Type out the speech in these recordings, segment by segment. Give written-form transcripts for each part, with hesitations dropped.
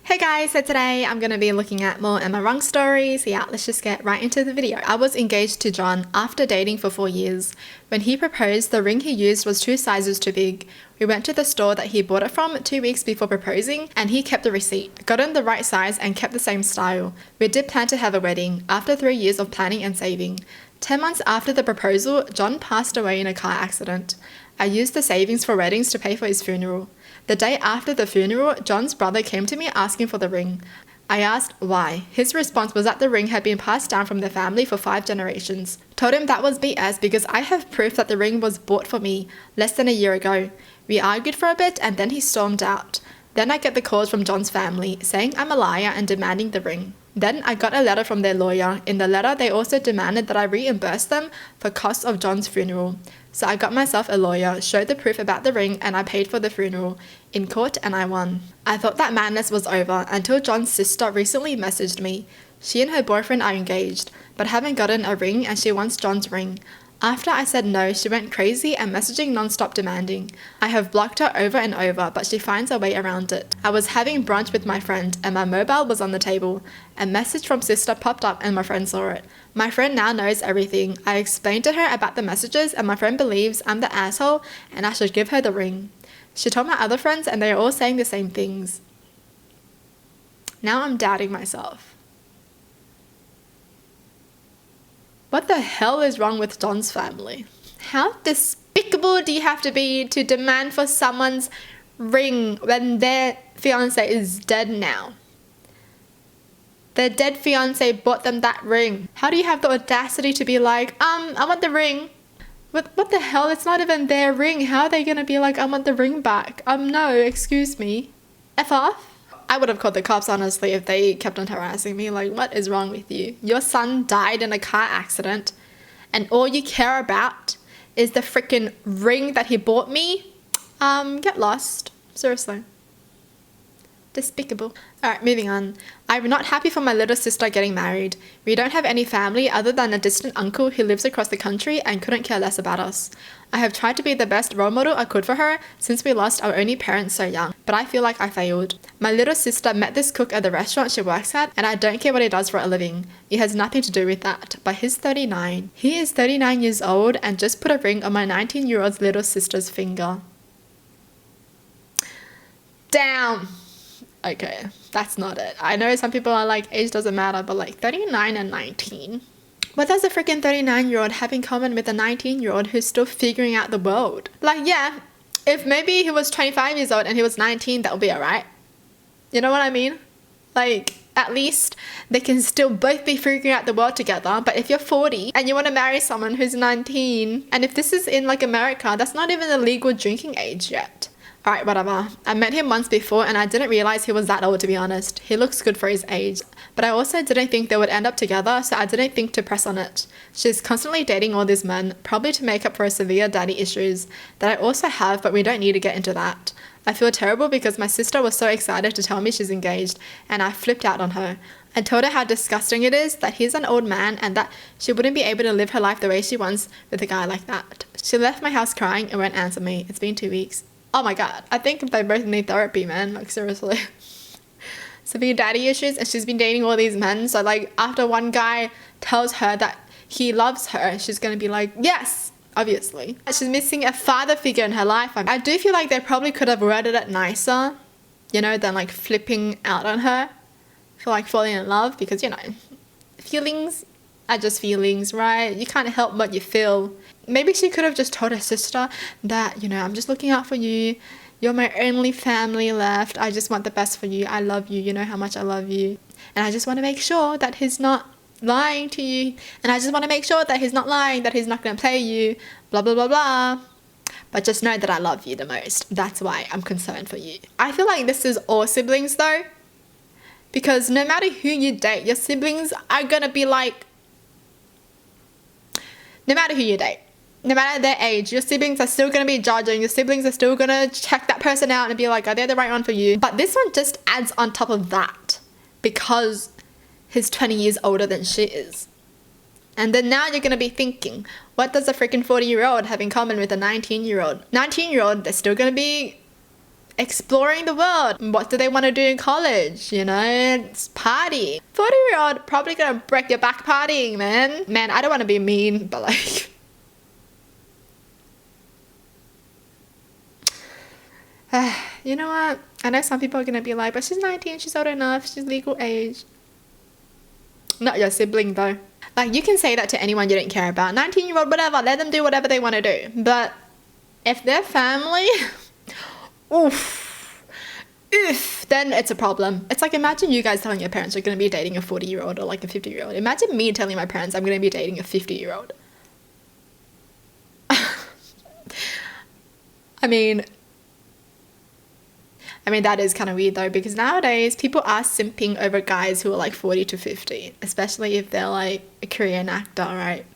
Hey guys, so today I'm going to be looking at more Am I Wrong stories. Yeah, let's just get right into the video. I was engaged to John after dating for 4 years. When he proposed, the ring he used was 2 sizes too big. We went to the store that he bought it from 2 weeks before proposing and he kept the receipt, got in the right size and kept the same style. We did plan to have a wedding after 3 years of planning and saving. 10 months after the proposal, John passed away in a car accident. I used the savings for weddings to pay for his funeral. The day after the funeral, John's brother came to me asking for the ring. I asked why. His response was that the ring had been passed down from the family for 5 generations. Told him that was BS because I have proof that the ring was bought for me less than a year ago. We argued for a bit and then he stormed out. Then I get the calls from John's family saying I'm a liar and demanding the ring. Then I got a letter from their lawyer. In the letter, they also demanded that I reimburse them for costs of John's funeral. So I got myself a lawyer, showed the proof about the ring, and I paid for the funeral in court and I won. I thought that madness was over until John's sister recently messaged me. She and her boyfriend are engaged, but haven't gotten a ring and she wants John's ring. After I said no, she went crazy and messaging non-stop demanding. I have blocked her over and over, but she finds a way around it. I was having brunch with my friend and my mobile was on the table. A message from sister popped up and my friend saw it. My friend now knows everything. I explained to her about the messages and my friend believes I'm the asshole and I should give her the ring. She told my other friends and they are all saying the same things. Now I'm doubting myself. What the hell is wrong with John's family? How despicable do you have to be to demand for someone's ring when their fiance is dead now? Their dead fiance bought them that ring. How do you have the audacity to be like, I want the ring? What the hell? It's not even their ring. How are they gonna be like, I want the ring back? No, excuse me. F off? I would have called the cops, honestly, if they kept on harassing me. Like, what is wrong with you? Your son died in a car accident and all you care about is the freaking ring that he bought me? Get lost. Seriously. Despicable. Alright, moving on. I'm not happy for my little sister getting married. We don't have any family other than a distant uncle who lives across the country and couldn't care less about us. I have tried to be the best role model I could for her since we lost our only parents so young, but I feel like I failed. My little sister met this cook at the restaurant she works at and I don't care what he does for a living. It has nothing to do with that, but he's 39. He is 39 years old and just put a ring on my 19-year-old's little sister's finger. Damn. Okay, that's not it. I know some people are like, age doesn't matter, but like 39 and 19. What does a freaking 39-year-old have in common with a 19-year-old who's still figuring out the world? Like, yeah, if maybe he was 25 years old and he was 19, that would be alright. You know what I mean? Like, at least they can still both be figuring out the world together. But if you're 40 and you want to marry someone who's 19, and if this is in like America, that's not even the legal drinking age yet. Alright, whatever. I met him once before and I didn't realize he was that old, to be honest. He looks good for his age. But I also didn't think they would end up together, so I didn't think to press on it. She's constantly dating all these men, probably to make up for her severe daddy issues that I also have, but we don't need to get into that. I feel terrible because my sister was so excited to tell me she's engaged and I flipped out on her. I told her how disgusting it is that he's an old man and that she wouldn't be able to live her life the way she wants with a guy like that. She left my house crying and won't answer me. It's been 2 weeks. Oh my god, I think they both need therapy, man. Like, seriously. Severe daddy issues and she's been dating all these men. So like after one guy tells her that he loves her, she's gonna be like, yes, obviously. She's missing a father figure in her life. I do feel like they probably could have worded it nicer, you know, than like flipping out on her for like falling in love, because, you know, feelings are just feelings, right? You can't help what you feel. Maybe she could have just told her sister that, you know, I'm just looking out for you. You're my only family left. I just want the best for you. I love you. You know how much I love you. And I just want to make sure that he's not lying to you. And I just want to make sure that he's not lying, that he's not going to play you. Blah, blah, blah, blah. But just know that I love you the most. That's why I'm concerned for you. I feel like this is all siblings though. Because no matter who you date, your siblings are going to be like, no matter who you date, no matter their age, your siblings are still going to be judging. Your siblings are still going to check that person out and be like, are they the right one for you? But this one just adds on top of that because he's 20 years older than she is. And then now you're going to be thinking, what does a freaking 40-year-old have in common with a 19-year-old? 19-year-old, they're still going to be exploring the world. What do they want to do in college? You know, it's party. 40-year-old probably gonna break your back partying, man. Man, I don't want to be mean, but like... you know what? I know some people are gonna be like, but she's 19, she's old enough, she's legal age. Not your sibling though. Like, you can say that to anyone you don't care about. 19-year-old, whatever, let them do whatever they want to do. But if their family, oof, then it's a problem. It's like, imagine you guys telling your parents you're going to be dating a 40-year-old or like a 50-year-old. Imagine me telling my parents I'm going to be dating a 50-year-old. I mean, that is kind of weird though, because nowadays people are simping over guys who are like 40 to 50, especially if they're like a Korean actor, right?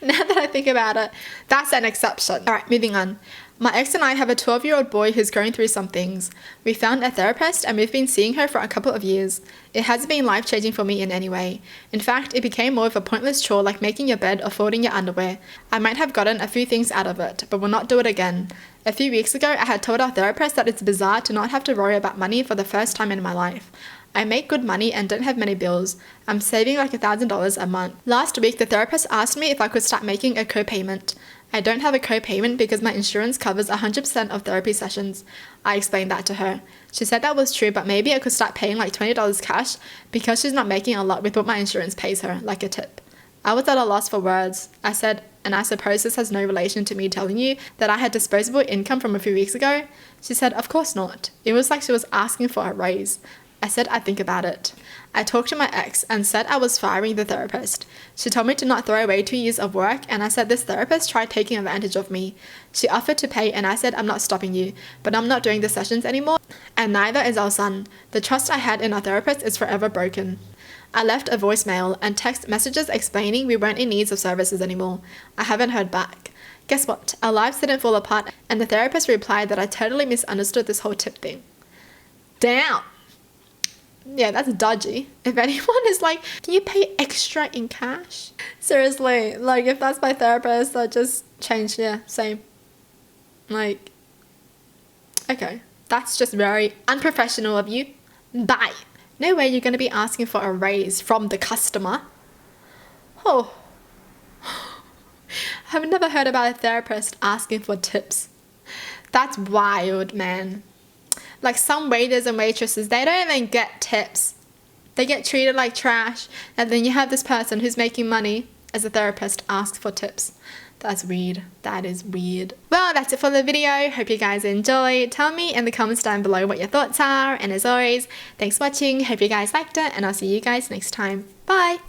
Now that I think about it, that's an exception. All right, moving on. My ex and I have a 12-year-old boy who's going through some things. We found a therapist and we've been seeing her for a couple of years. It hasn't been life-changing for me in any way. In fact, it became more of a pointless chore like making your bed or folding your underwear. I might have gotten a few things out of it, but will not do it again. A few weeks ago, I had told our therapist that it's bizarre to not have to worry about money for the first time in my life. I make good money and don't have many bills. I'm saving like $1,000 a month. Last week, the therapist asked me if I could start making a co-payment. I don't have a co-payment because my insurance covers 100% of therapy sessions. I explained that to her. She said that was true, but maybe I could start paying like $20 cash because she's not making a lot with what my insurance pays her, like a tip. I was at a loss for words. I said, and I suppose this has no relation to me telling you that I had disposable income from a few weeks ago? She said, of course not. It was like she was asking for a raise. I said I'd think about it. I talked to my ex and said I was firing the therapist. She told me to not throw away 2 years of work, and I said this therapist tried taking advantage of me. She offered to pay and I said I'm not stopping you, but I'm not doing the sessions anymore, and neither is our son. The trust I had in our therapist is forever broken. I left a voicemail and text messages explaining we weren't in need of services anymore. I haven't heard back. Guess what? Our lives didn't fall apart, and the therapist replied that I totally misunderstood this whole tip thing. Damn! Yeah, that's dodgy. If anyone is like, can you pay extra in cash? Seriously, like if that's my therapist, I just change, yeah, same. Like, okay, that's just very unprofessional of you. Bye. No way you're going to be asking for a raise from the customer. Oh. I've never heard about a therapist asking for tips. That's wild, man. Like some waiters and waitresses, they don't even get tips. They get treated like trash. And then you have this person who's making money as a therapist ask for tips. That's weird. That is weird. Well, that's it for the video. Hope you guys enjoy. Tell me in the comments down below what your thoughts are. And as always, thanks for watching. Hope you guys liked it. And I'll see you guys next time. Bye.